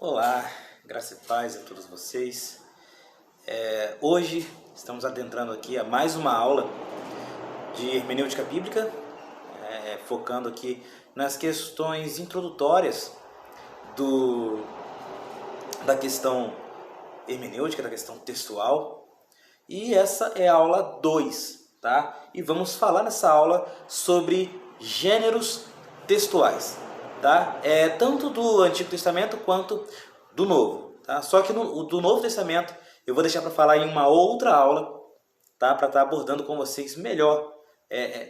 Olá, graça e paz a todos vocês. Hoje estamos adentrando aqui a mais uma aula de hermenêutica bíblica, focando aqui nas questões introdutórias da questão hermenêutica, da questão textual. E essa é a aula 2, tá? E vamos falar nessa aula sobre gêneros textuais, tá? Tanto do Antigo Testamento quanto do Novo, tá? Só que do Novo Testamento eu vou deixar para falar em uma outra aula, tá? Para estar abordando com vocês melhor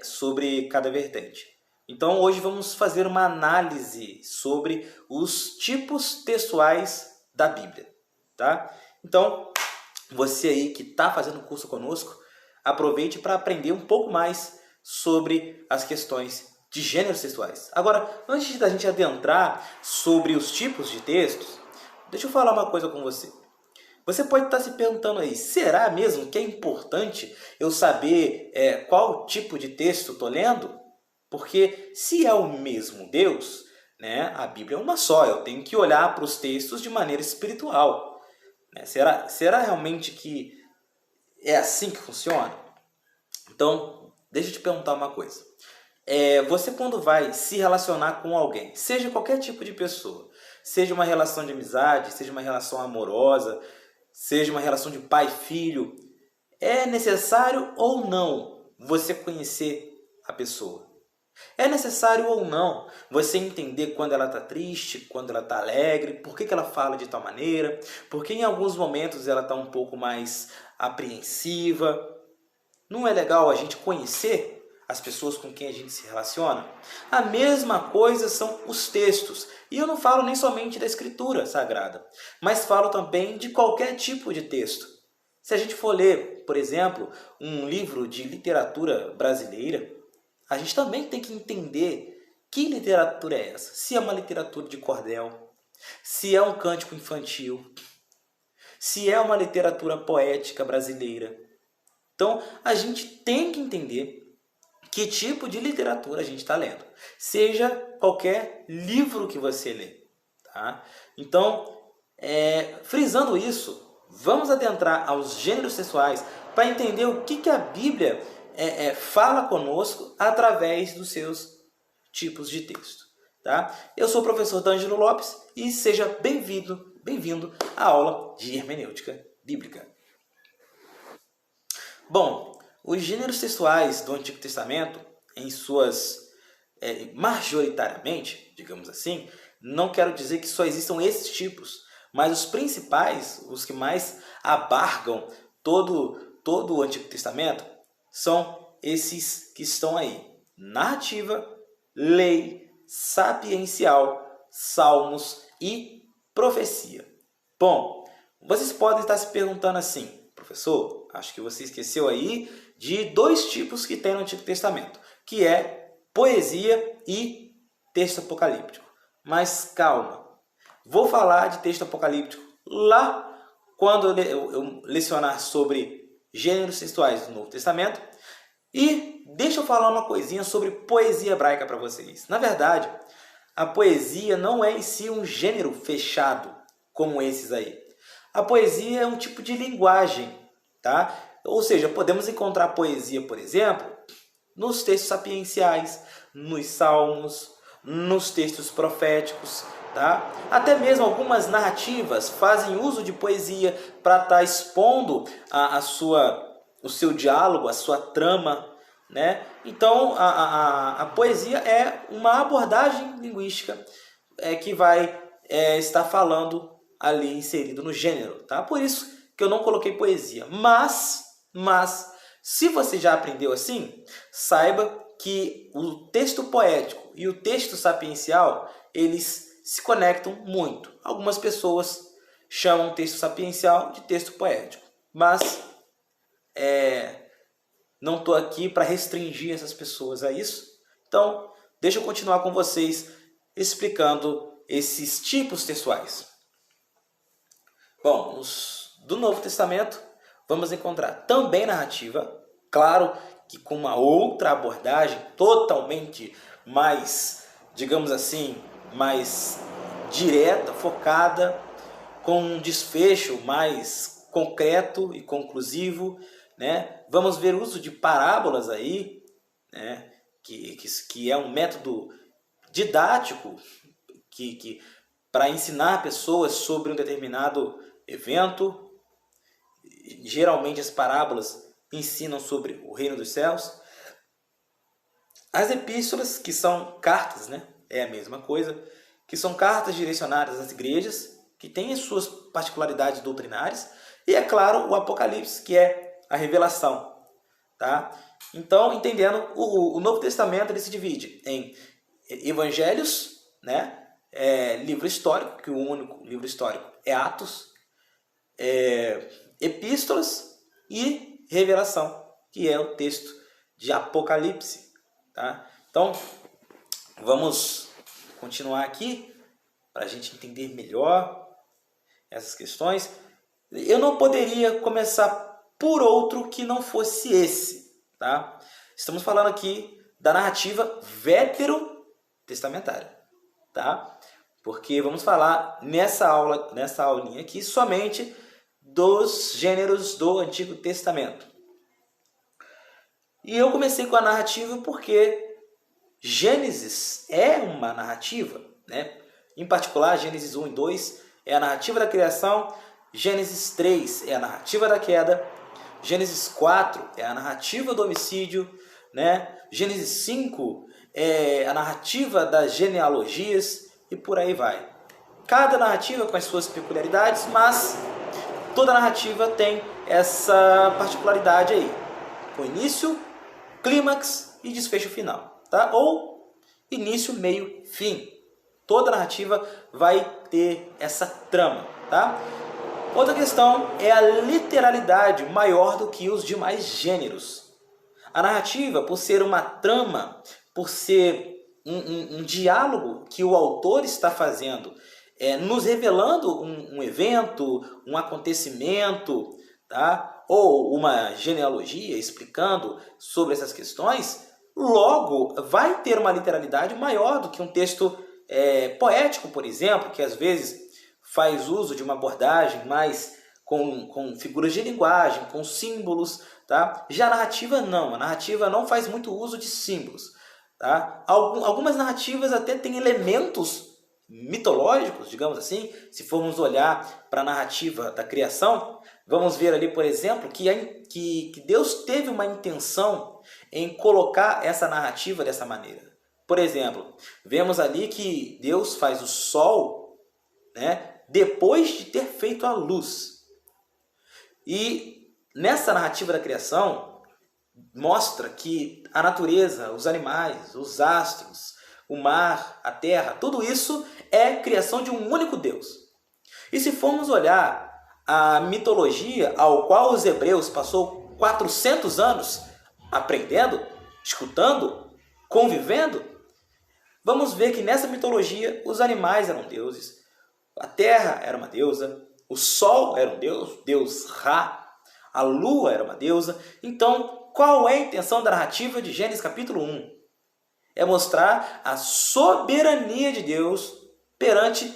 sobre cada vertente. Então hoje vamos fazer uma análise sobre os tipos textuais da Bíblia, tá? Então você aí que está fazendo o curso conosco, aproveite para aprender um pouco mais sobre as questões de gêneros textuais. Agora, antes da gente adentrar sobre os tipos de textos, deixa eu falar uma coisa com você. Você pode estar se perguntando aí, será mesmo que é importante eu saber qual tipo de texto estou lendo? Porque se é o mesmo Deus, né, a Bíblia é uma só, eu tenho que olhar para os textos de maneira espiritual. Será realmente que é assim que funciona? Então, deixa eu te perguntar uma coisa. Você quando vai se relacionar com alguém, seja qualquer tipo de pessoa, seja uma relação de amizade, seja uma relação amorosa, seja uma relação de pai e filho, é necessário ou não você conhecer a pessoa? É necessário ou não você entender quando ela está triste, quando ela está alegre, por que ela fala de tal maneira, porque em alguns momentos ela está um pouco mais apreensiva. Não é legal a gente conhecer as pessoas com quem a gente se relaciona? A mesma coisa são os textos. E eu não falo nem somente da escritura sagrada, mas falo também de qualquer tipo de texto. Se a gente for ler, por exemplo, um livro de literatura brasileira, a gente também tem que entender que literatura é essa. Se é uma literatura de cordel, se é um cântico infantil, se é uma literatura poética brasileira. Então, a gente tem que entender que tipo de literatura a gente está lendo. Seja qualquer livro que você lê. Tá? Então, frisando isso, vamos adentrar aos gêneros textuais para entender o que a Bíblia fala conosco através dos seus tipos de texto. Tá? Eu sou o professor D'Angelo Lopes e seja bem-vindo à aula de hermenêutica bíblica. Bom, os gêneros textuais do Antigo Testamento, em suas majoritariamente, digamos assim, não quero dizer que só existam esses tipos, mas os principais, os que mais abarcam todo o Antigo Testamento, são esses que estão aí: narrativa, lei, sapiencial, salmos e profecia. Bom, vocês podem estar se perguntando assim, professor, acho que você esqueceu aí de dois tipos que tem no Antigo Testamento, que é poesia e texto apocalíptico. Mas calma, vou falar de texto apocalíptico lá quando eu lecionar sobre gêneros textuais do Novo Testamento. E deixa eu falar uma coisinha sobre poesia hebraica para vocês. Na verdade, a poesia não é em si um gênero fechado como esses aí. A poesia é um tipo de linguagem, tá? Ou seja, podemos encontrar poesia, por exemplo, nos textos sapienciais, nos salmos, nos textos proféticos, tá? Até mesmo algumas narrativas fazem uso de poesia para estar expondo o seu diálogo, a sua trama, né? Então, a poesia é uma abordagem linguística que vai estar falando ali inserido no gênero, tá? Por isso que eu não coloquei poesia. Mas, se você já aprendeu assim, saiba que o texto poético e o texto sapiencial, eles se conectam muito. Algumas pessoas chamam o texto sapiencial de texto poético, mas não estou aqui para restringir essas pessoas a isso. Então, deixa eu continuar com vocês explicando esses tipos textuais. Bom, do Novo Testamento, vamos encontrar também narrativa, claro que com uma outra abordagem totalmente mais, digamos assim, mais direta, focada com um desfecho mais concreto e conclusivo, né? Vamos ver o uso de parábolas aí, né? Que é um método didático para ensinar pessoas sobre um determinado evento. Geralmente as parábolas ensinam sobre o reino dos céus. As epístolas, que são cartas, né? É a mesma coisa, que são cartas direcionadas às igrejas, que têm as suas particularidades doutrinárias. E, é claro, o Apocalipse, que é a revelação. Tá? Então, entendendo, o Novo Testamento ele se divide em evangelhos, né? Livro histórico, que o único livro histórico é Atos, epístolas e revelação, que é o texto de Apocalipse. Tá? Então, vamos continuar aqui para a gente entender melhor essas questões. Eu não poderia começar por outro que não fosse esse. Tá? Estamos falando aqui da narrativa veterotestamentária. Tá? Porque vamos falar nessa aulinha aqui, somente dos gêneros do Antigo Testamento. E eu comecei com a narrativa porque Gênesis é uma narrativa, né? Em particular, Gênesis 1 e 2 é a narrativa da criação, Gênesis 3 é a narrativa da queda, Gênesis 4 é a narrativa do homicídio, né? Gênesis 5 é a narrativa das genealogias e por aí vai. Cada narrativa com as suas peculiaridades, mas toda narrativa tem essa particularidade aí, com início, clímax e desfecho final, tá? Ou início, meio, fim. Toda narrativa vai ter essa trama, tá? Outra questão é a literalidade maior do que os demais gêneros. A narrativa, por ser uma trama, por ser um diálogo que o autor está fazendo, nos revelando um evento, um acontecimento, tá? Ou uma genealogia explicando sobre essas questões, logo vai ter uma literalidade maior do que um texto poético, por exemplo, que às vezes faz uso de uma abordagem mais com figuras de linguagem, com símbolos. Tá? Já a narrativa não faz muito uso de símbolos. Tá? Algumas narrativas até têm elementos mitológicos, digamos assim. Se formos olhar para a narrativa da criação, vamos ver ali, por exemplo, que Deus teve uma intenção em colocar essa narrativa dessa maneira. Por exemplo, vemos ali que Deus faz o sol, né, depois de ter feito a luz. E nessa narrativa da criação, mostra que a natureza, os animais, os astros, o mar, a terra, tudo isso é criação de um único Deus. E se formos olhar a mitologia ao qual os hebreus passou 400 anos aprendendo, escutando, convivendo, vamos ver que nessa mitologia os animais eram deuses, a terra era uma deusa, o sol era um deus, Deus Ra, a lua era uma deusa. Então, qual é a intenção da narrativa de Gênesis capítulo 1? É mostrar a soberania de Deus perante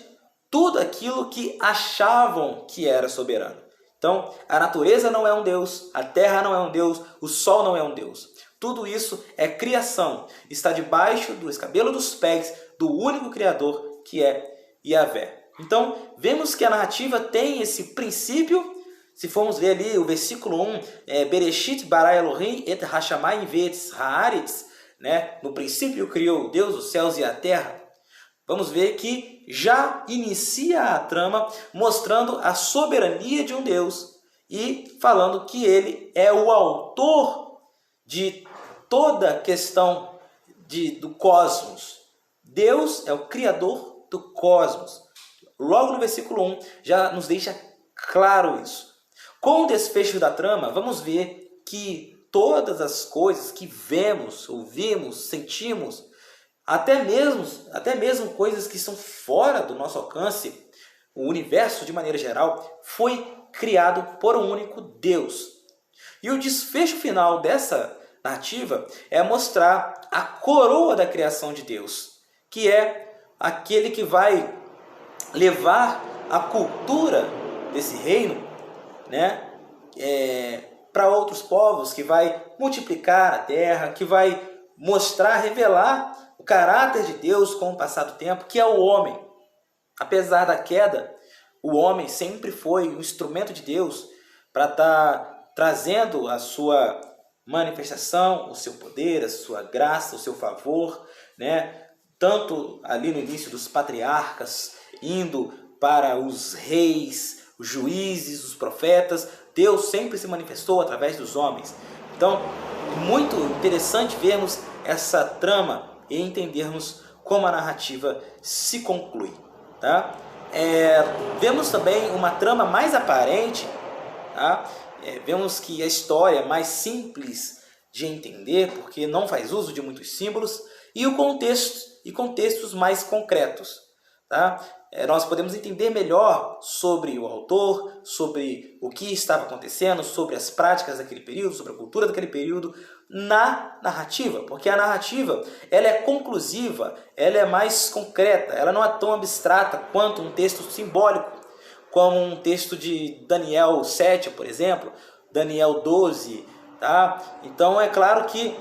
tudo aquilo que achavam que era soberano. Então, a natureza não é um Deus, a terra não é um Deus, o sol não é um Deus. Tudo isso é criação, está debaixo do escabelo dos pés do único Criador, que é Yahvé. Então, vemos que a narrativa tem esse princípio. Se formos ver ali o versículo 1, Bereshit bara Elohim et hashamayim ve'et haaretz, né? No princípio criou Deus os céus e a terra. Vamos ver que já inicia a trama mostrando a soberania de um Deus e falando que ele é o autor de toda a questão do cosmos. Deus é o criador do cosmos. Logo no versículo 1 já nos deixa claro isso. Com o desfecho da trama, vamos ver que todas as coisas que vemos, ouvimos, sentimos, até mesmo coisas que são fora do nosso alcance, o universo de maneira geral, foi criado por um único Deus. E o desfecho final dessa narrativa é mostrar a coroa da criação de Deus, que é aquele que vai levar a cultura desse reino, né, para outros povos, que vai multiplicar a terra, que vai mostrar, revelar o caráter de Deus com o passar do tempo, que é o homem. Apesar da queda, o homem sempre foi um instrumento de Deus para estar trazendo a sua manifestação, o seu poder, a sua graça, o seu favor, né? Tanto ali no início dos patriarcas, indo para os reis, os juízes, os profetas, Deus sempre se manifestou através dos homens. Então, muito interessante vermos essa trama e entendermos como a narrativa se conclui. Tá? Vemos também uma trama mais aparente, tá? Vemos que a história é mais simples de entender, porque não faz uso de muitos símbolos, e o contexto e contextos mais concretos. Tá? Nós podemos entender melhor sobre o autor, sobre o que estava acontecendo, sobre as práticas daquele período, sobre a cultura daquele período, na narrativa, porque a narrativa ela é conclusiva, ela é mais concreta, ela não é tão abstrata quanto um texto simbólico, como um texto de Daniel 7, por exemplo, Daniel 12. Tá? Então é claro que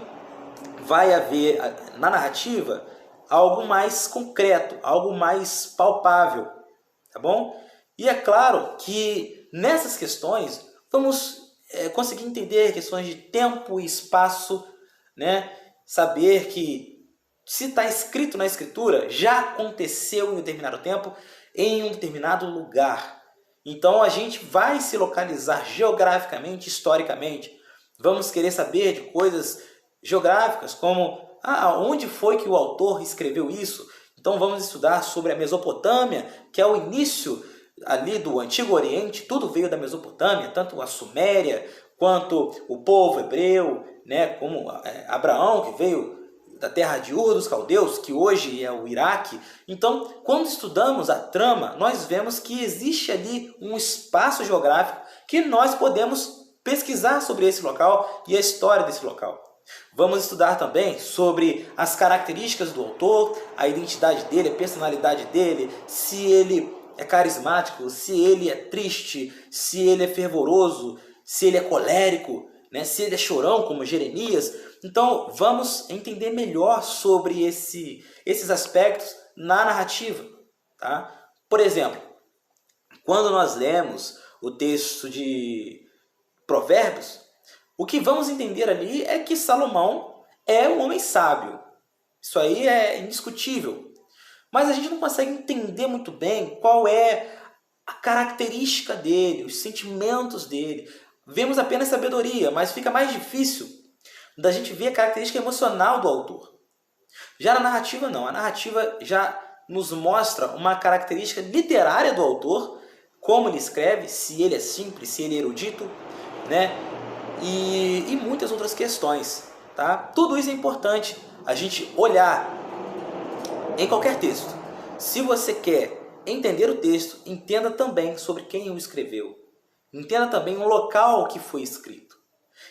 vai haver na narrativa algo mais concreto, algo mais palpável, tá bom? E é claro que nessas questões vamos conseguir entender questões de tempo e espaço, né? Saber que se está escrito na escritura, já aconteceu em um determinado tempo, em um determinado lugar. Então a gente vai se localizar geograficamente, historicamente. Vamos querer saber de coisas geográficas, como onde foi que o autor escreveu isso? Então vamos estudar sobre a Mesopotâmia, que é o início ali do Antigo Oriente. Tudo veio da Mesopotâmia, tanto a Suméria quanto o povo hebreu, né? Como Abraão, que veio da terra de Ur dos Caldeus, que hoje é o Iraque. Então, quando estudamos a trama, nós vemos que existe ali um espaço geográfico que nós podemos pesquisar sobre esse local e a história desse local. Vamos estudar também sobre as características do autor, a identidade dele, a personalidade dele, se ele é carismático, se ele é triste, se ele é fervoroso, se ele é colérico, né? Se ele é chorão, como Jeremias. Então, vamos entender melhor sobre esses aspectos na narrativa. Tá? Por exemplo, quando nós lemos o texto de Provérbios, o que vamos entender ali é que Salomão é um homem sábio. Isso aí é indiscutível. Mas a gente não consegue entender muito bem qual é a característica dele, os sentimentos dele. Vemos apenas sabedoria, mas fica mais difícil da gente ver a característica emocional do autor. Já na narrativa não. A narrativa já nos mostra uma característica literária do autor, como ele escreve, se ele é simples, se ele é erudito, né? E muitas outras questões, tá? Tudo isso é importante a gente olhar em qualquer texto. Se você quer entender o texto, entenda também sobre quem o escreveu. Entenda também o local que foi escrito.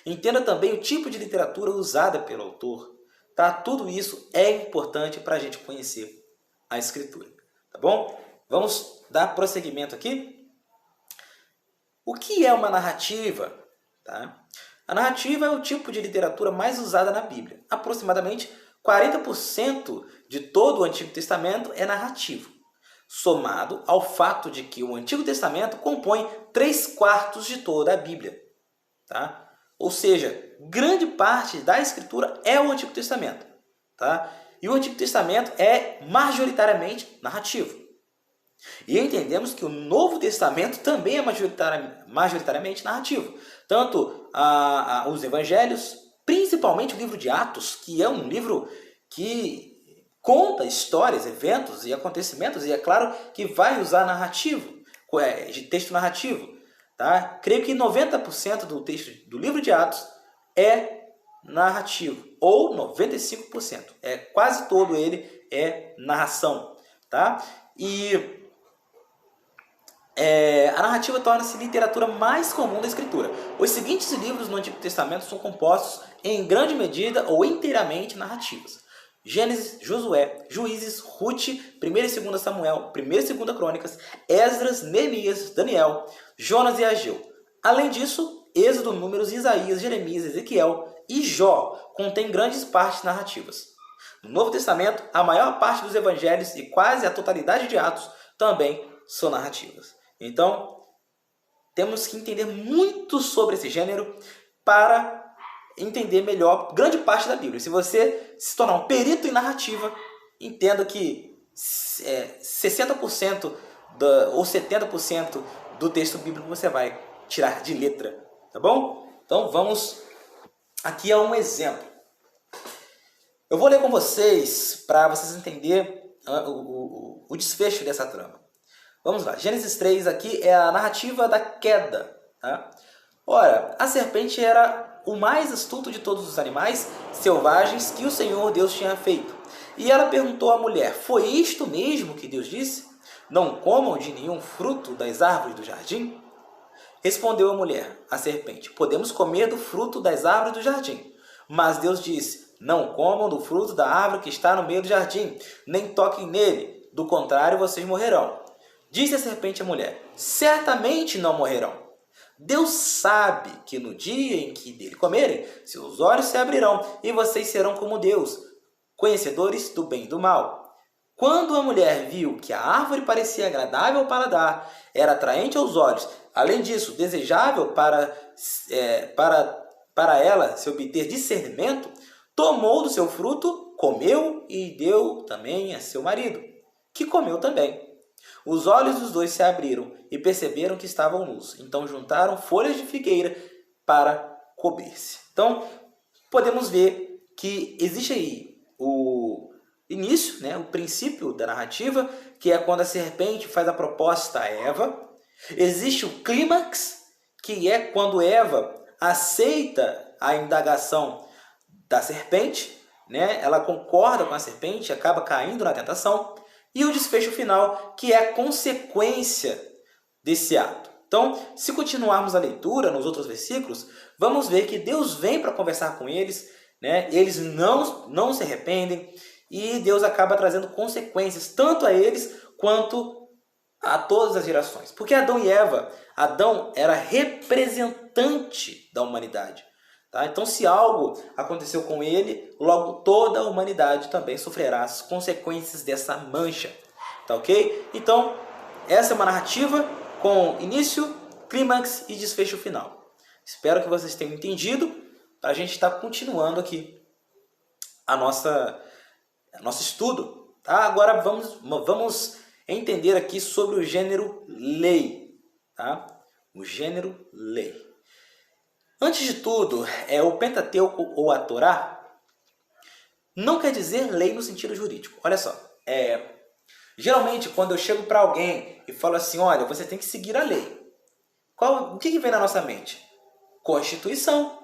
Entenda também o tipo de literatura usada pelo autor. Tá? Tudo isso é importante para a gente conhecer a escritura. Tá bom? Vamos dar prosseguimento aqui. O que é uma narrativa? Tá? A narrativa é o tipo de literatura mais usada na Bíblia. Aproximadamente 40% de todo o Antigo Testamento é narrativo, somado ao fato de que o Antigo Testamento compõe 3/4 de toda a Bíblia. Tá? Ou seja, grande parte da Escritura é o Antigo Testamento. Tá? E o Antigo Testamento é majoritariamente narrativo. E entendemos que o Novo Testamento também é majoritariamente narrativo. Tanto os evangelhos, principalmente o livro de Atos, que é um livro que conta histórias, eventos e acontecimentos, e é claro que vai usar narrativo, texto narrativo. Tá? Creio que 90% do texto do livro de Atos é narrativo, ou 95%. Quase todo ele é narração. Tá? E a narrativa torna-se a literatura mais comum da Escritura. Os seguintes livros no Antigo Testamento são compostos em grande medida ou inteiramente narrativas. Gênesis, Josué, Juízes, Rute, 1ª e 2ª Samuel, 1ª e 2ª Crônicas, Esdras, Neemias, Daniel, Jonas e Ageu. Além disso, Êxodo, Números, Isaías, Jeremias, Ezequiel e Jó contêm grandes partes narrativas. No Novo Testamento, a maior parte dos evangelhos e quase a totalidade de Atos também são narrativas. Então, temos que entender muito sobre esse gênero para entender melhor grande parte da Bíblia. Se você se tornar um perito em narrativa, entenda que 60% ou 70% do texto bíblico você vai tirar de letra, tá bom? Então vamos aqui a um exemplo. Eu vou ler com vocês para vocês entenderem o desfecho dessa trama. Vamos lá, Gênesis 3 aqui é a narrativa da queda. Tá? Ora, a serpente era o mais astuto de todos os animais selvagens que o Senhor Deus tinha feito. E ela perguntou à mulher, foi isto mesmo que Deus disse? Não comam de nenhum fruto das árvores do jardim? Respondeu a mulher, a serpente, podemos comer do fruto das árvores do jardim. Mas Deus disse, não comam do fruto da árvore que está no meio do jardim, nem toquem nele, do contrário vocês morrerão. Disse a serpente à mulher, certamente não morrerão. Deus sabe que no dia em que dele comerem, seus olhos se abrirão e vocês serão como Deus, conhecedores do bem e do mal. Quando a mulher viu que a árvore parecia agradável ao paladar, era atraente aos olhos, além disso, desejável para ela se obter discernimento, tomou do seu fruto, comeu e deu também a seu marido, que comeu também. Os olhos dos dois se abriram e perceberam que estavam nus. Então juntaram folhas de figueira para cobrir-se. Então, podemos ver que existe aí o início, né, o princípio da narrativa, que é quando a serpente faz a proposta a Eva. Existe o clímax, que é quando Eva aceita a indagação da serpente, né? Ela concorda com a serpente, acaba caindo na tentação. E o desfecho final, que é a consequência desse ato. Então, se continuarmos a leitura nos outros versículos, vamos ver que Deus vem para conversar com eles, né? Eles não se arrependem e Deus acaba trazendo consequências tanto a eles quanto a todas as gerações. Porque Adão e Eva, Adão era representante da humanidade. Tá? Então, se algo aconteceu com ele, logo toda a humanidade também sofrerá as consequências dessa mancha. Tá ok? Então, essa é uma narrativa com início, clímax e desfecho final. Espero que vocês tenham entendido para a gente estar continuando aqui nosso estudo. Tá? Agora vamos entender aqui sobre o gênero lei. Tá? O gênero lei. Antes de tudo, o Pentateuco ou a Torá não quer dizer lei no sentido jurídico. Olha só, geralmente quando eu chego para alguém e falo assim, olha, você tem que seguir a lei. O que vem na nossa mente? Constituição,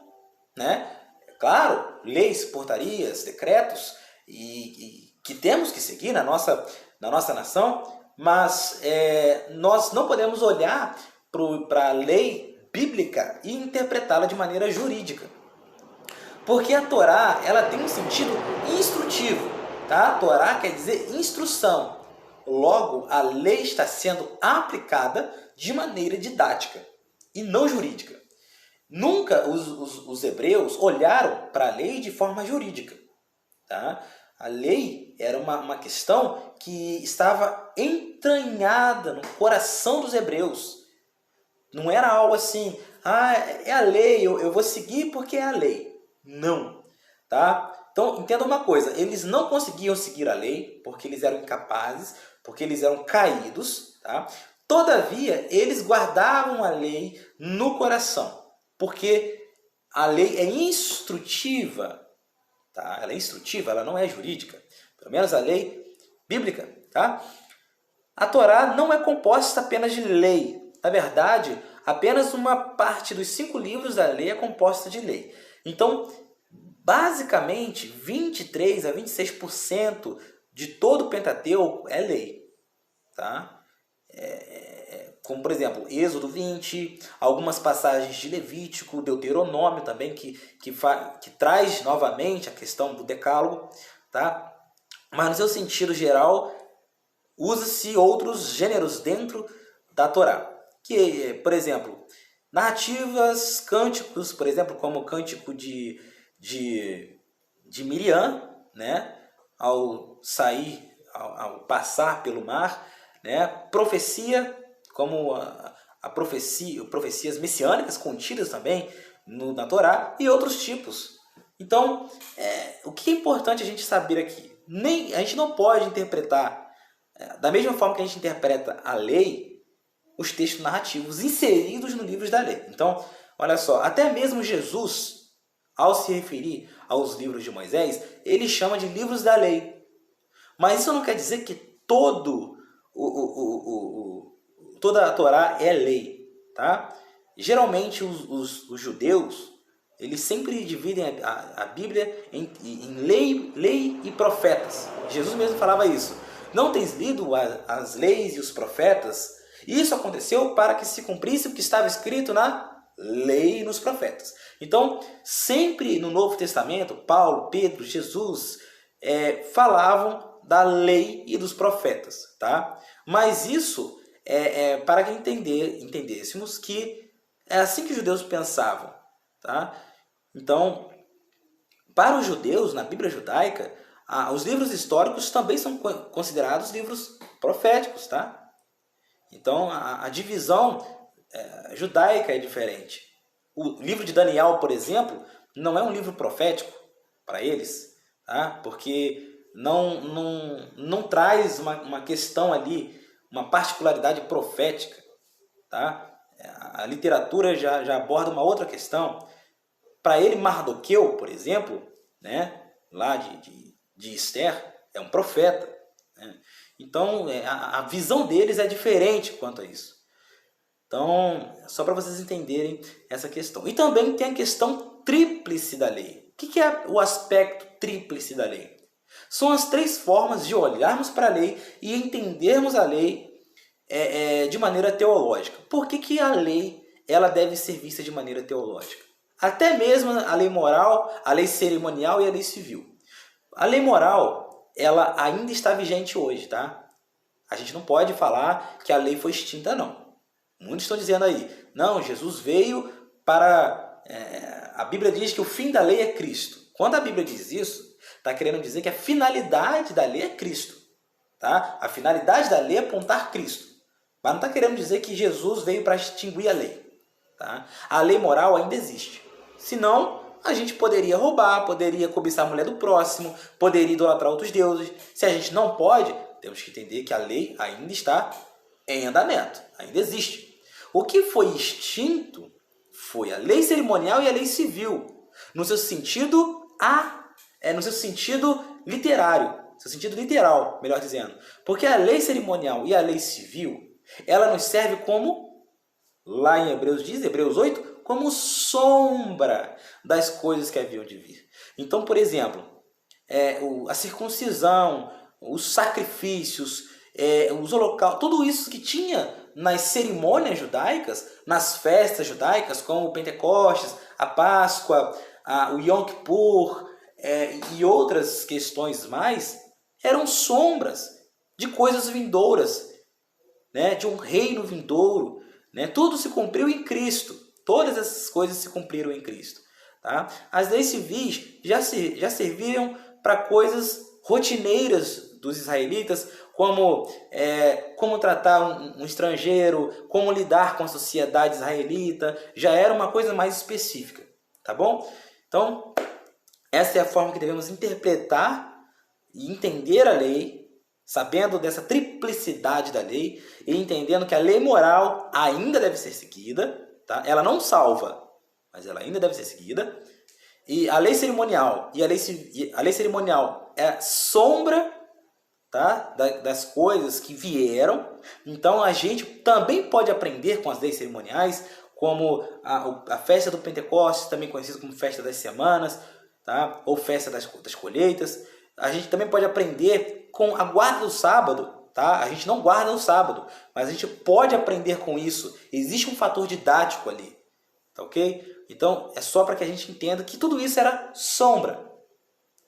né? Claro, leis, portarias, decretos e que temos que seguir na nossa nação, mas nós não podemos olhar para a lei bíblica e interpretá-la de maneira jurídica. Porque a Torá, ela tem um sentido instrutivo, tá? A Torá quer dizer instrução. Logo, a lei está sendo aplicada de maneira didática e não jurídica. Nunca os hebreus olharam para a lei de forma jurídica, tá? A lei era uma questão que estava entranhada no coração dos hebreus. Não era algo assim, é a lei, eu vou seguir porque é a lei. Não. Tá? Então, entenda uma coisa, eles não conseguiam seguir a lei porque eles eram incapazes, porque eles eram caídos. Tá? Todavia, eles guardavam a lei no coração, porque a lei é instrutiva. Tá? Ela é instrutiva, ela não é jurídica. Pelo menos a lei bíblica. Tá? A Torá não é composta apenas de lei. Na verdade, apenas uma parte dos 5 livros da lei é composta de lei. Então, basicamente, 23 a 26% de todo o Pentateuco é lei. Tá? Como, por exemplo, Êxodo 20, algumas passagens de Levítico, Deuteronômio também, que traz novamente a questão do decálogo. tá? Mas no seu sentido geral, usa-se outros gêneros dentro da Torá. Que, por exemplo, narrativas, cânticos, por exemplo, como o cântico de Miriam, né? Ao sair, ao passar pelo mar, né? Profecia, como profecias messiânicas contidas também na Torá e outros tipos. Então, o que é importante a gente saber aqui? A gente não pode interpretar, da mesma forma que a gente interpreta a lei, os textos narrativos inseridos no livro da lei. Então, olha só, até mesmo Jesus, ao se referir aos livros de Moisés, ele chama de livros da lei. Mas isso não quer dizer que toda a Torá é lei, tá? Geralmente os judeus, eles sempre dividem a Bíblia em lei e profetas. Jesus mesmo falava isso. Não tens lido as leis e os profetas? Isso aconteceu para que se cumprisse o que estava escrito na lei e nos profetas. Então, sempre no Novo Testamento, Paulo, Pedro, Jesus falavam da lei e dos profetas, tá? Mas isso para que entendêssemos que é assim que os judeus pensavam, tá? Então, para os judeus, na Bíblia judaica, os livros históricos também são considerados livros proféticos, tá? Então, a divisão judaica é diferente. O livro de Daniel, por exemplo, não é um livro profético para eles, tá? Porque não traz uma questão ali, uma particularidade profética, tá? A literatura já aborda uma outra questão. Para ele, Mardoqueu, por exemplo, né, lá de Esther, é um profeta, né? Então, a visão deles é diferente quanto a isso. Então, só para vocês entenderem essa questão. E também tem a questão tríplice da lei. O que é o aspecto tríplice da lei? São as três formas de olharmos para a lei e entendermos a lei de maneira teológica. Por que a lei ela deve ser vista de maneira teológica? Até mesmo a lei moral, a lei cerimonial e a lei civil. A lei moral, ela ainda está vigente hoje, tá? A gente não pode falar que a lei foi extinta, não. Muitos estão dizendo aí, não, Jesus veio para... a Bíblia diz que o fim da lei é Cristo. Quando a Bíblia diz isso, está querendo dizer que a finalidade da lei é Cristo. Tá? A finalidade da lei é apontar Cristo. Mas não está querendo dizer que Jesus veio para extinguir a lei. Tá? A lei moral ainda existe. Senão, a gente poderia roubar, poderia cobiçar a mulher do próximo, poderia idolatrar outros deuses. Se a gente não pode, temos que entender que a lei ainda está em andamento, ainda existe. O que foi extinto foi a lei cerimonial e a lei civil, no seu sentido no seu sentido literário, seu sentido literal, melhor dizendo. Porque a lei cerimonial e a lei civil, ela nos serve como, lá em Hebreus diz, Hebreus 8, como sombra das coisas que haviam de vir. Então, por exemplo, a circuncisão, os sacrifícios, os holocaustos, tudo isso que tinha nas cerimônias judaicas, nas festas judaicas, como o Pentecostes, a Páscoa, o Yom Kippur e outras questões mais, eram sombras de coisas vindouras, né? De um reino vindouro. Né? Tudo se cumpriu em Cristo. Todas essas coisas se cumpriram em Cristo. Tá? As leis civis já serviam para coisas rotineiras dos israelitas, como tratar um estrangeiro, como lidar com a sociedade israelita, já era uma coisa mais específica, tá bom? Então, essa é a forma que devemos interpretar e entender a lei, sabendo dessa triplicidade da lei e entendendo que a lei moral ainda deve ser seguida, tá? Ela não salva, mas ela ainda deve ser seguida. E a lei cerimonial a lei cerimonial é sombra, tá? Das coisas que vieram. Então a gente também pode aprender com as leis cerimoniais, como a festa do Pentecostes, também conhecida como festa das semanas, tá? Ou festa das colheitas. A gente também pode aprender com a guarda do sábado. Tá? A gente não guarda o sábado, mas a gente pode aprender com isso. Existe um fator didático ali. Tá ok? Então, é só para que a gente entenda que tudo isso era sombra.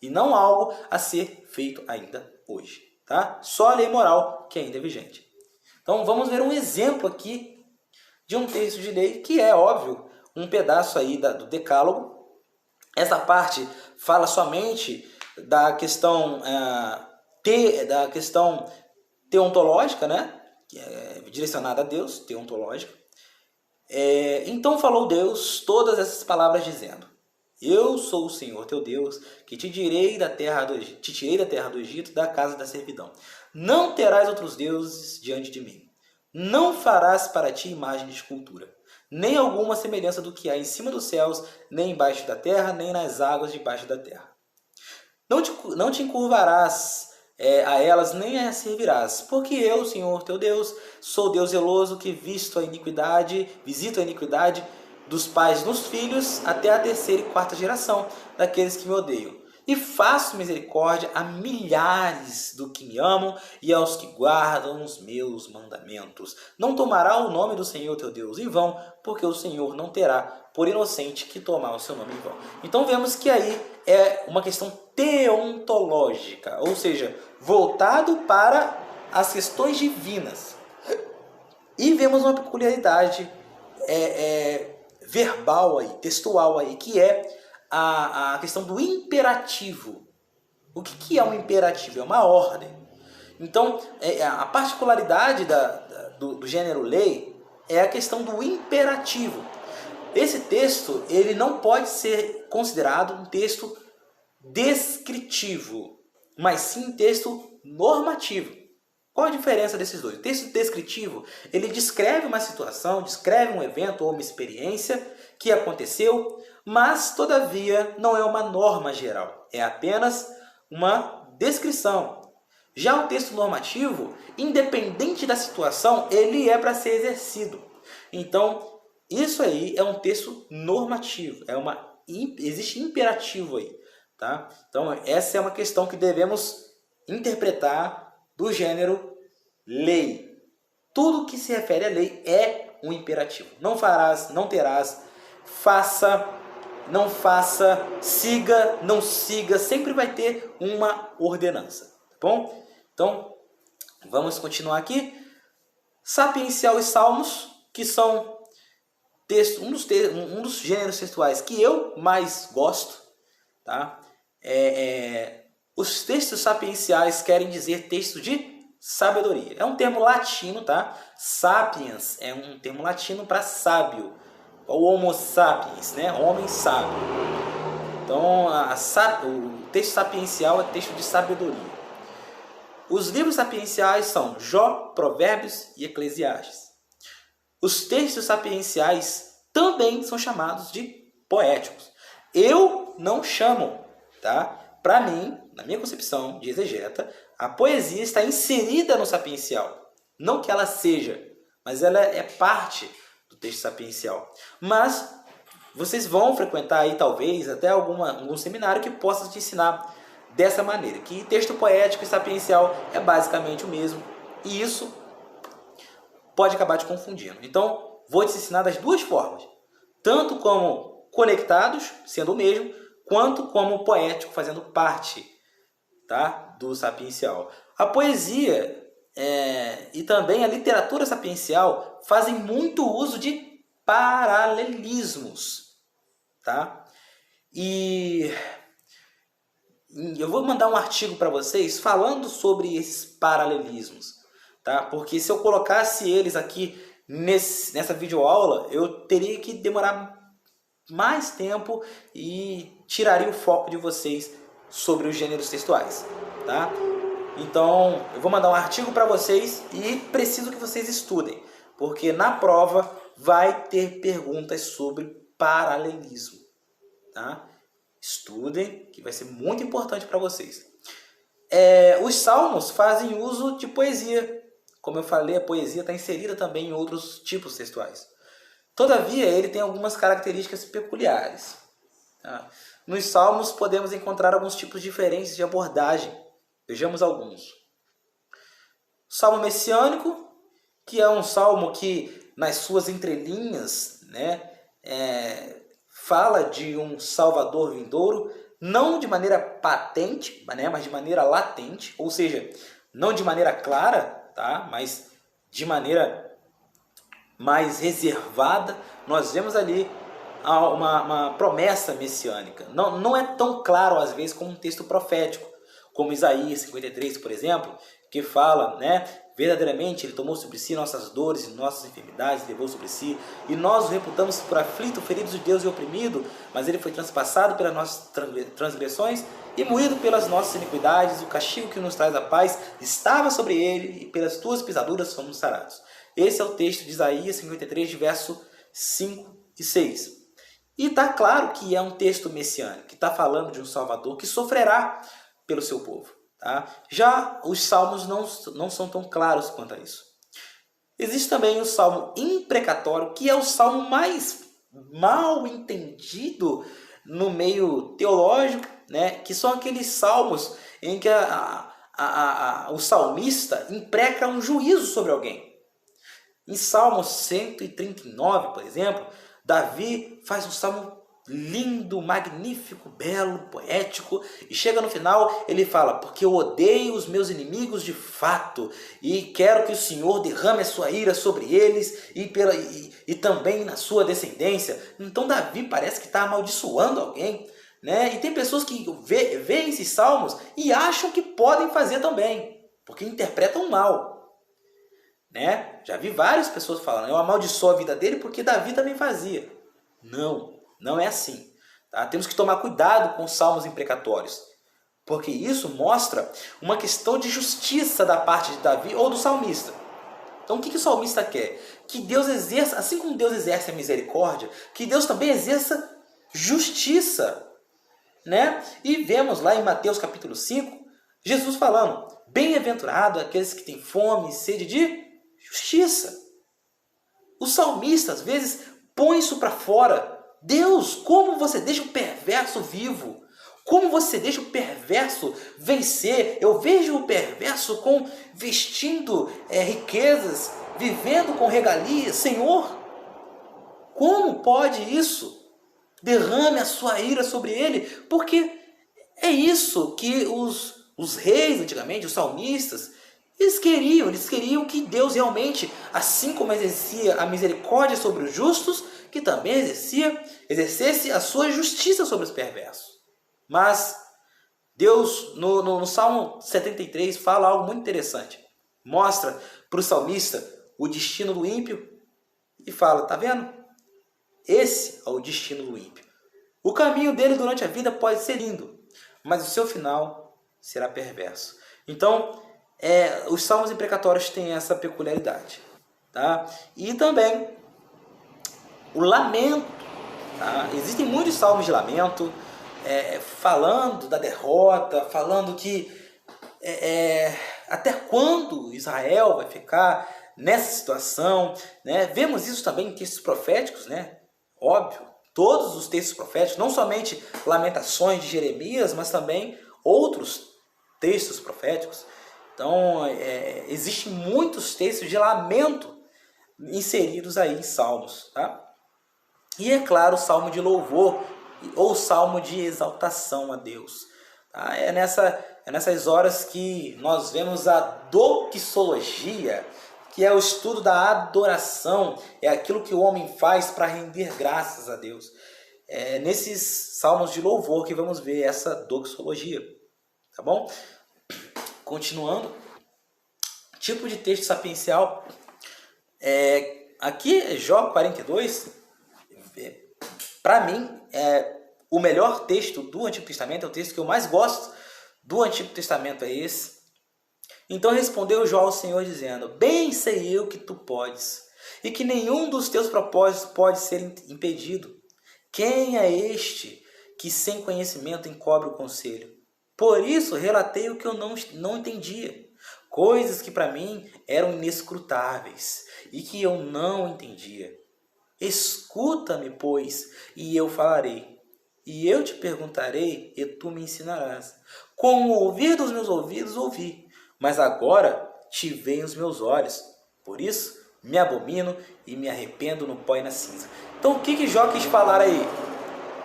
e não algo a ser feito ainda hoje. Tá? Só a lei moral que ainda é vigente. Então vamos ver um exemplo aqui de um texto de lei que é óbvio, um pedaço aí do Decálogo. Essa parte fala somente da questão, da questão teontológica, né? Que é direcionada a Deus, teontológica. Então falou Deus todas essas palavras dizendo: Eu sou o Senhor teu Deus, que te tirei da terra do Egito, da casa da servidão. Não terás outros deuses diante de mim. Não farás para ti imagem de escultura, nem alguma semelhança do que há em cima dos céus, nem embaixo da terra, nem nas águas debaixo da terra. Não te encurvarás a elas, nem as servirás, porque eu, Senhor teu Deus, sou Deus zeloso, que visito a iniquidade dos pais nos filhos, até a terceira e quarta geração daqueles que me odeiam. E faço misericórdia a milhares do que me amam e aos que guardam os meus mandamentos. Não tomará o nome do Senhor teu Deus em vão, porque o Senhor não terá por inocente que tomar o seu nome em vão. Então vemos que aí é uma questão teontológica, ou seja, voltado para as questões divinas. E vemos uma peculiaridade verbal aí, textual aí, que é a questão do imperativo. O que é um imperativo? É uma ordem. Então, a particularidade do gênero lei é a questão do imperativo. Esse texto ele não pode ser considerado um texto descritivo, mas sim um texto normativo. Qual a diferença desses dois? O texto descritivo, ele descreve uma situação, descreve um evento ou uma experiência que aconteceu, mas, todavia, não é uma norma geral. É apenas uma descrição. Já o texto normativo, independente da situação, ele é para ser exercido. Então, isso aí é um texto normativo. Existe imperativo aí. Tá? Então, essa é uma questão que devemos interpretar do gênero lei. Tudo que se refere à lei é um imperativo. Não farás, não terás, faça, não faça, siga, não siga, sempre vai ter uma ordenança, tá bom? Então, vamos continuar aqui. Sapiencial e Salmos, que são um dos gêneros textuais que eu mais gosto, tá? Os textos sapienciais querem dizer texto de sabedoria. É um termo latino, tá? Sapiens é um termo latino para sábio. O homo sapiens, né? Homem sábio. Então, o texto sapiencial é texto de sabedoria. Os livros sapienciais são Jó, Provérbios e Eclesiastes. Os textos sapienciais também são chamados de poéticos. Eu não chamo, tá? Para mim, na minha concepção de exegeta, a poesia está inserida no sapiencial. Não que ela seja, mas ela é parte do texto sapiencial. Mas vocês vão frequentar aí talvez até algum seminário que possa te ensinar dessa maneira, que texto poético e sapiencial é basicamente o mesmo, e isso pode acabar te confundindo. Então, vou te ensinar das duas formas, tanto como conectados, sendo o mesmo, quanto como poético, fazendo parte, tá, do sapiencial. A poesia e também a literatura sapiencial fazem muito uso de paralelismos, tá? E eu vou mandar um artigo para vocês falando sobre esses paralelismos, tá? Porque se eu colocasse eles aqui nessa videoaula, eu teria que demorar mais tempo e tiraria o foco de vocês sobre os gêneros textuais, tá? Então, eu vou mandar um artigo para vocês e preciso que vocês estudem, porque na prova vai ter perguntas sobre paralelismo, tá? Estudem, que vai ser muito importante para vocês. Os salmos fazem uso de poesia. Como eu falei, a poesia está inserida também em outros tipos textuais. Todavia, ele tem algumas características peculiares. Tá? Nos salmos podemos encontrar alguns tipos diferentes de abordagem. Vejamos alguns. Salmo messiânico, que é um salmo que nas suas entrelinhas, né, fala de um Salvador vindouro, não de maneira patente, né, mas de maneira latente, ou seja, não de maneira clara, tá, mas de maneira mais reservada. Nós vemos ali uma promessa messiânica. Não é tão claro às vezes como um texto profético, como Isaías 53, por exemplo, que fala, né, verdadeiramente ele tomou sobre si nossas dores e nossas enfermidades, levou sobre si, e nós o reputamos por aflito, ferido de Deus e oprimido, mas ele foi transpassado pelas nossas transgressões e moído pelas nossas iniquidades. O castigo que nos traz a paz estava sobre ele, e pelas tuas pisaduras fomos sarados. Esse é o texto de Isaías 53, de verso 5 e 6. E está claro que é um texto messiânico, que está falando de um Salvador que sofrerá pelo seu povo. Tá? Já os salmos não são tão claros quanto a isso. Existe também o salmo imprecatório, que é o salmo mais mal entendido no meio teológico, né? Que são aqueles salmos em que o salmista impreca um juízo sobre alguém. Em Salmo 139, por exemplo, Davi faz um salmo lindo, magnífico, belo, poético, e chega no final, ele fala: porque eu odeio os meus inimigos de fato, e quero que o Senhor derrame a sua ira sobre eles e também na sua descendência. Então Davi parece que está amaldiçoando alguém, né? E tem pessoas que veem esses salmos e acham que podem fazer também, porque interpretam mal. Né? Já vi várias pessoas falando: eu amaldiçoo a vida dele porque Davi também fazia. Não é assim. Tá? Temos que tomar cuidado com os salmos imprecatórios, porque isso mostra uma questão de justiça da parte de Davi ou do salmista. Então o que o salmista quer? Que Deus exerça, assim como Deus exerce a misericórdia, que Deus também exerça justiça. Né? E vemos lá em Mateus capítulo 5, Jesus falando: bem-aventurado aqueles que têm fome e sede de justiça. O salmista às vezes põe isso para fora. Deus, como você deixa o perverso vivo? Como você deixa o perverso vencer? Eu vejo o perverso vestindo riquezas, vivendo com regalias. Senhor, como pode isso? Derrame a sua ira sobre ele, porque é isso que os reis antigamente, os salmistas, eles queriam que Deus realmente, assim como exercia a misericórdia sobre os justos, que também exercesse a sua justiça sobre os perversos. Mas Deus, no Salmo 73, fala algo muito interessante. Mostra para o salmista o destino do ímpio e fala: tá vendo? Esse é o destino do ímpio. O caminho dele durante a vida pode ser lindo, mas o seu final será perverso. Então, os salmos imprecatórios têm essa peculiaridade. Tá? E também o lamento. Tá? Existem muitos salmos de lamento, falando da derrota, falando que até quando Israel vai ficar nessa situação. Né? Vemos isso também em textos proféticos, né? Óbvio, todos os textos proféticos, não somente Lamentações de Jeremias, mas também outros textos proféticos. Então, existem muitos textos de lamento inseridos aí em salmos. Tá? E é claro, o salmo de louvor ou salmo de exaltação a Deus. Tá? É nessas horas que nós vemos a doxologia, que é o estudo da adoração, é aquilo que o homem faz para render graças a Deus. É nesses salmos de louvor que vamos ver essa doxologia. Tá bom? Continuando, tipo de texto sapiencial, aqui é Jó 42, para mim, o melhor texto do Antigo Testamento, é o texto que eu mais gosto do Antigo Testamento, é esse. Então respondeu Jó ao Senhor dizendo: bem sei eu que tu podes, e que nenhum dos teus propósitos pode ser impedido. Quem é este que sem conhecimento encobre o conselho? Por isso relatei o que eu não entendia, coisas que para mim eram inescrutáveis e que eu não entendia. Escuta-me, pois, e eu falarei, e eu te perguntarei, e tu me ensinarás. Com o ouvir dos meus ouvidos ouvi, mas agora te veem os meus olhos. Por isso me abomino e me arrependo no pó e na cinza. Então o que Jó quis falar aí?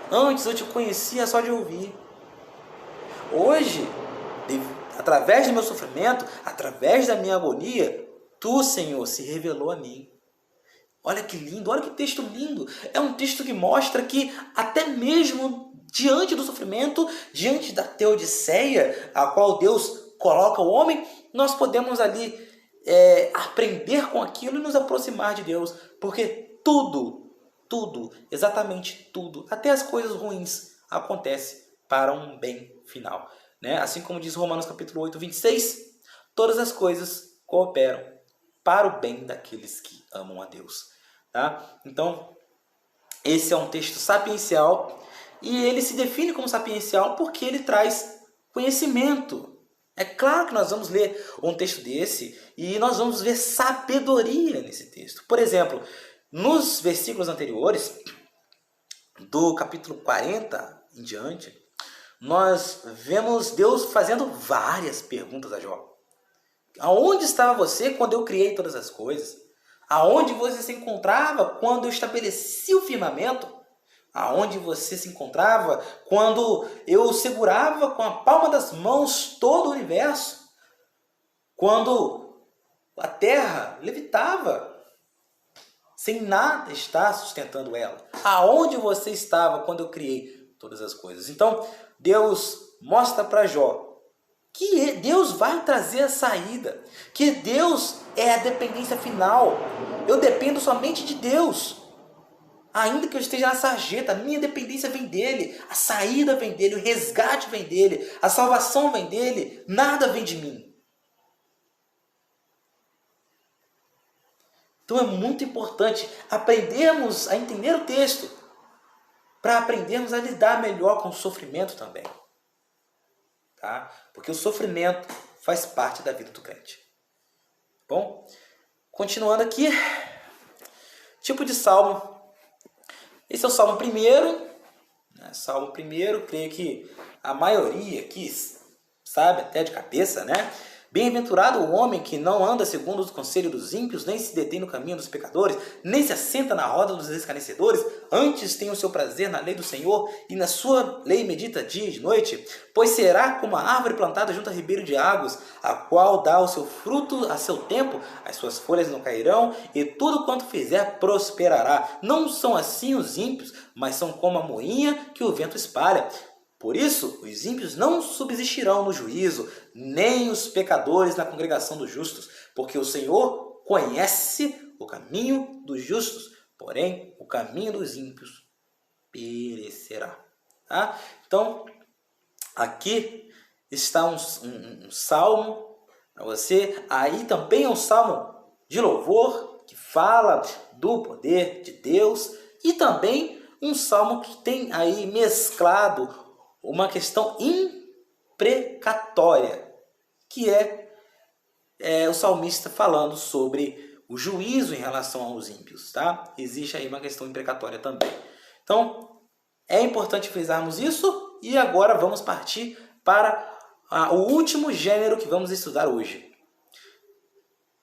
Antes eu te conhecia só de ouvir, hoje, através do meu sofrimento, através da minha agonia, Tu, Senhor, se revelou a mim. Olha que lindo, olha que texto lindo. É um texto que mostra que até mesmo diante do sofrimento, diante da teodiceia, a qual Deus coloca o homem, nós podemos ali aprender com aquilo e nos aproximar de Deus. Porque tudo, exatamente tudo, até as coisas ruins, acontece para um bem final. Né? Assim como diz Romanos capítulo 8, 26, todas as coisas cooperam para o bem daqueles que amam a Deus. Tá? Então, esse é um texto sapiencial e ele se define como sapiencial porque ele traz conhecimento. É claro que nós vamos ler um texto desse e nós vamos ver sabedoria nesse texto. Por exemplo, nos versículos anteriores, do capítulo 40 em diante, nós vemos Deus fazendo várias perguntas a Jó. Aonde estava você quando eu criei todas as coisas? Aonde você se encontrava quando eu estabeleci o firmamento? Aonde você se encontrava quando eu segurava com a palma das mãos todo o universo? Quando a terra levitava, sem nada estar sustentando ela? Aonde você estava quando eu criei todas as coisas? Então, Deus mostra para Jó que Deus vai trazer a saída, que Deus é a dependência final. Eu dependo somente de Deus. Ainda que eu esteja na sarjeta, a minha dependência vem dele, a saída vem dele, o resgate vem dele, a salvação vem dele, nada vem de mim. Então é muito importante aprendermos a entender o texto, para aprendermos a lidar melhor com o sofrimento também. Tá? Porque o sofrimento faz parte da vida do crente. Bom, continuando aqui, tipo de salmo. Esse é o salmo primeiro. Né? Salmo primeiro, creio que a maioria aqui sabe até de cabeça, né? Bem-aventurado o homem que não anda segundo o conselho dos ímpios, nem se detém no caminho dos pecadores, nem se assenta na roda dos escarnecedores, antes tem o seu prazer na lei do Senhor, e na sua lei medita dia e de noite. Pois será como a árvore plantada junto a ribeiro de águas, a qual dá o seu fruto a seu tempo, as suas folhas não cairão, e tudo quanto fizer prosperará. Não são assim os ímpios, mas são como a moinha que o vento espalha. Por isso, os ímpios não subsistirão no juízo, nem os pecadores na congregação dos justos, porque o Senhor conhece o caminho dos justos, porém o caminho dos ímpios perecerá. Tá? Então, aqui está um salmo para você. Aí também é um salmo de louvor, que fala do poder de Deus, e também um salmo que tem aí mesclado uma questão imprecatória, que é o salmista falando sobre o juízo em relação aos ímpios. Tá? Existe aí uma questão imprecatória também. Então, é importante frisarmos isso, e agora vamos partir para o último gênero que vamos estudar hoje.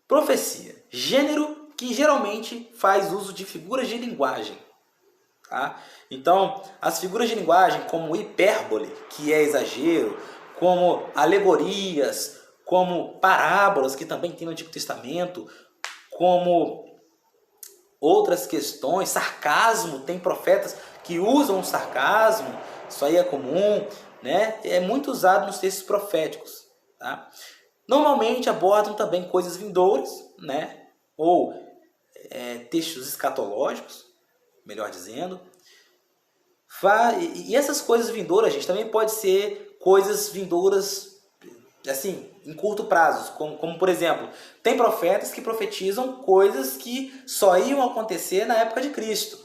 Profecia. Gênero que geralmente faz uso de figuras de linguagem. Tá? Então, as figuras de linguagem como hipérbole, que é exagero, como alegorias, como parábolas, que também tem no Antigo Testamento, como outras questões, sarcasmo, tem profetas que usam o sarcasmo, isso aí é comum, né? É muito usado nos textos proféticos. Tá? Normalmente abordam também coisas vindouras, né? Ou textos escatológicos, melhor dizendo. E essas coisas vindouras, gente, também pode ser coisas vindouras assim, em curto prazo, como por exemplo, tem profetas que profetizam coisas que só iam acontecer na época de Cristo,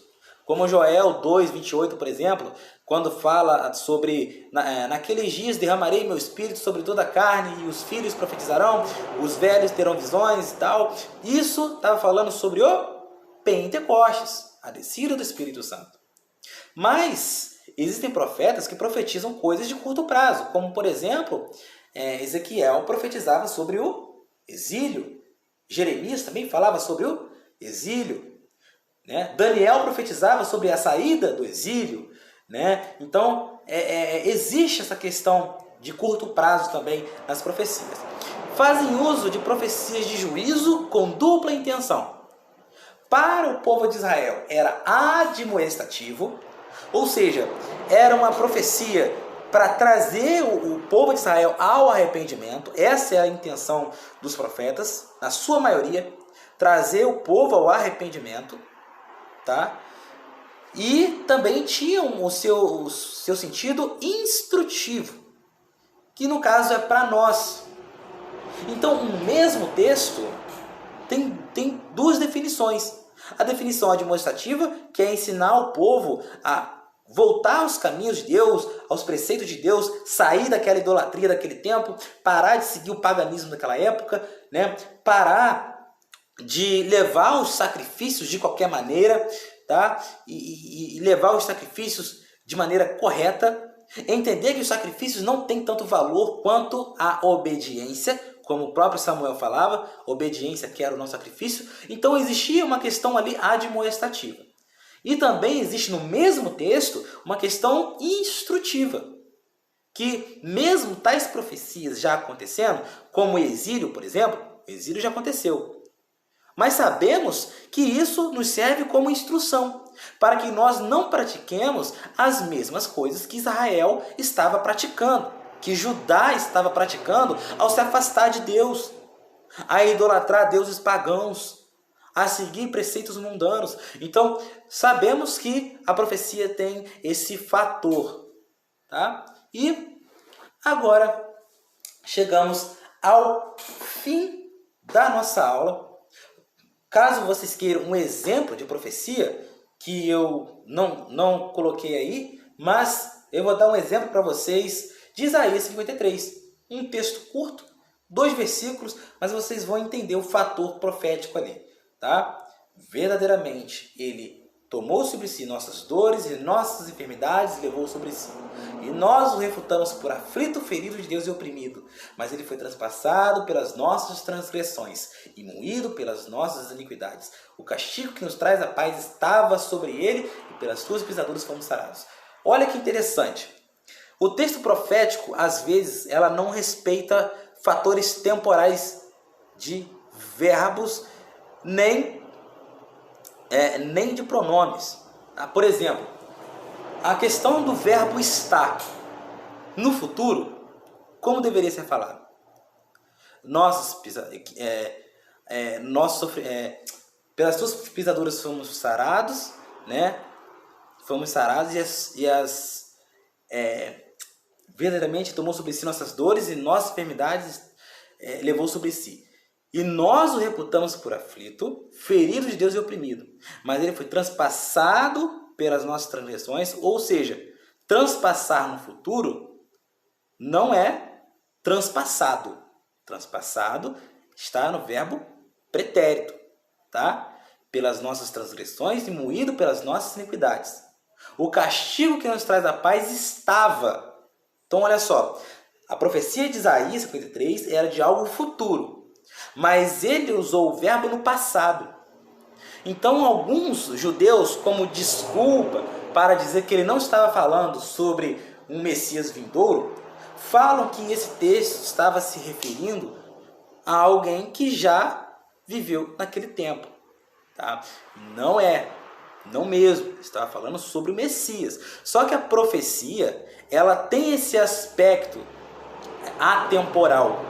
como Joel 2:28, por exemplo, quando fala sobre naqueles dias derramarei meu espírito sobre toda a carne, e os filhos profetizarão, os velhos terão visões e tal. Isso estava falando sobre o Pentecostes, a descida do Espírito Santo. Mas existem profetas que profetizam coisas de curto prazo, como por exemplo, Ezequiel profetizava sobre o exílio. Jeremias também falava sobre o exílio. Né? Daniel profetizava sobre a saída do exílio. Né? Então, existe essa questão de curto prazo também nas profecias. Fazem uso de profecias de juízo com dupla intenção. Para o povo de Israel era admoestativo, ou seja, era uma profecia para trazer o povo de Israel ao arrependimento. Essa é a intenção dos profetas, na sua maioria, trazer o povo ao arrependimento, tá? E também tinham o seu sentido instrutivo, que no caso é para nós. Então, o mesmo texto tem duas definições. A definição admoestativa, que é ensinar o povo a voltar aos caminhos de Deus, aos preceitos de Deus, sair daquela idolatria daquele tempo, parar de seguir o paganismo daquela época, né? Parar de levar os sacrifícios de qualquer maneira, tá? E levar os sacrifícios de maneira correta, entender que os sacrifícios não têm tanto valor quanto a obediência, como o próprio Samuel falava, obediência que era o nosso sacrifício. Então existia uma questão ali admoestativa. E também existe no mesmo texto uma questão instrutiva, que mesmo tais profecias já acontecendo, como o exílio, por exemplo, o exílio já aconteceu. Mas sabemos que isso nos serve como instrução, para que nós não pratiquemos as mesmas coisas que Israel estava praticando, que Judá estava praticando ao se afastar de Deus, a idolatrar deuses pagãos, a seguir preceitos mundanos. Então, sabemos que a profecia tem esse fator, tá? E agora chegamos ao fim da nossa aula. Caso vocês queiram um exemplo de profecia, que eu não coloquei aí, mas eu vou dar um exemplo para vocês de Isaías 53. Um texto curto, 2 versículos, mas vocês vão entender o fator profético ali, tá? Verdadeiramente, ele tomou sobre si nossas dores e nossas enfermidades e levou sobre si. E nós o refutamos por aflito, ferido de Deus e oprimido. Mas ele foi transpassado pelas nossas transgressões e moído pelas nossas iniquidades. O castigo que nos traz a paz estava sobre ele e pelas suas pisaduras fomos sarados. Olha que interessante. O texto profético, às vezes, ela não respeita fatores temporais de verbos, nem de pronomes. Tá? Por exemplo, a questão do verbo estar no futuro, como deveria ser falado? Pelas suas pisaduras fomos sarados, né? Fomos sarados verdadeiramente tomou sobre si nossas dores e nossas enfermidades levou sobre si. E nós o reputamos por aflito, ferido de Deus e oprimido. Mas ele foi transpassado pelas nossas transgressões, ou seja, transpassar no futuro não é transpassado. Transpassado está no verbo pretérito, tá? Pelas nossas transgressões e moído pelas nossas iniquidades. O castigo que nos traz a paz estava. Então, olha só, a profecia de Isaías 53 era de algo futuro, mas ele usou o verbo no passado. Então, alguns judeus, como desculpa para dizer que ele não estava falando sobre um Messias vindouro, falam que esse texto estava se referindo a alguém que já viveu naquele tempo. Tá? Não mesmo, estava falando sobre o Messias. Só que a profecia, ela tem esse aspecto atemporal.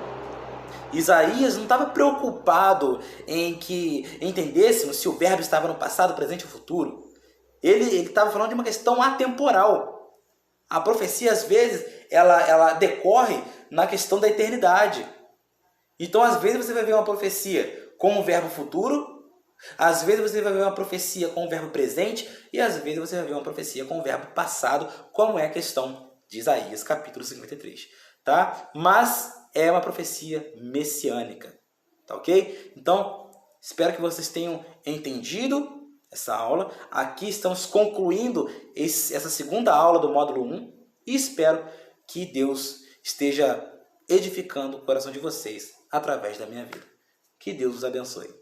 Isaías não estava preocupado em que entendêssemos se o verbo estava no passado, presente ou futuro. Ele estava falando de uma questão atemporal. A profecia, às vezes, ela decorre na questão da eternidade. Então, às vezes, você vai ver uma profecia com o verbo futuro, às vezes você vai ver uma profecia com o verbo presente, e às vezes você vai ver uma profecia com o verbo passado, como é a questão de Isaías, capítulo 53. Tá? Mas é uma profecia messiânica, tá ok? Então, espero que vocês tenham entendido essa aula. Aqui estamos concluindo essa segunda aula do módulo 1 e espero que Deus esteja edificando o coração de vocês através da minha vida. Que Deus os abençoe.